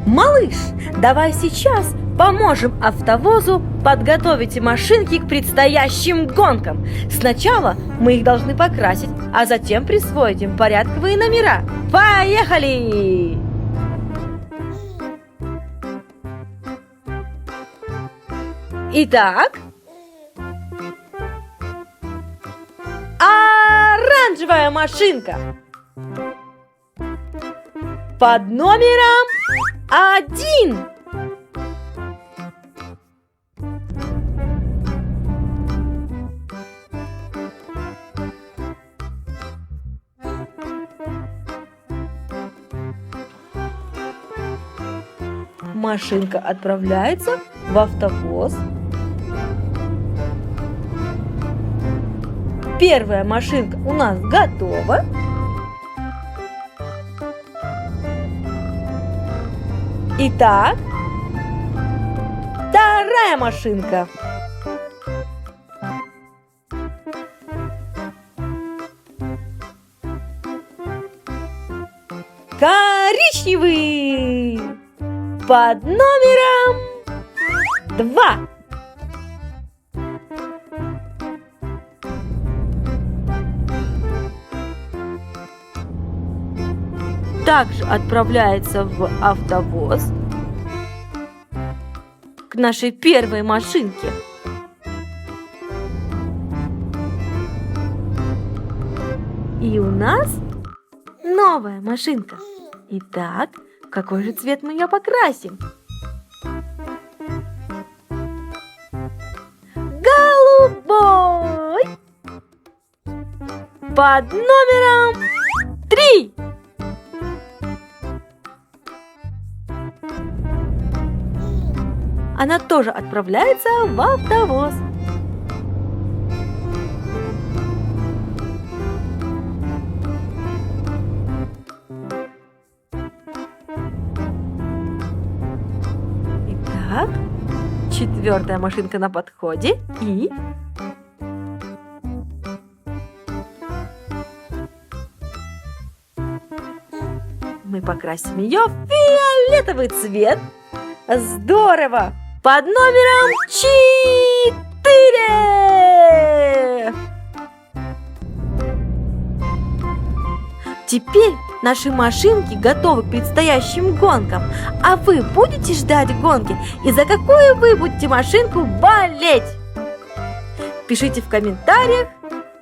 Малыш, давай сейчас поможем автовозу подготовить машинки к предстоящим гонкам. Сначала мы их должны покрасить, а затем присвоить им порядковые номера. Поехали! Итак, оранжевая машинка под номером 1. Машинка отправляется в автовоз. Первая машинка у нас готова. Итак, вторая машинка. Коричневый под номером 2. Также отправляется в автовоз к нашей первой машинке. И у нас новая машинка. Итак, в какой же цвет мы ее покрасим? Голубой под номером 3. Она тоже отправляется в автовоз. Итак, четвертая машинка на подходе и... мы покрасим ее в фиолетовый цвет. Здорово! Под номером 4. Теперь наши машинки готовы к предстоящим гонкам. А вы будете ждать гонки? И за какую вы будете машинку болеть? Пишите в комментариях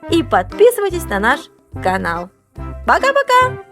и подписывайтесь на наш канал. Пока-пока!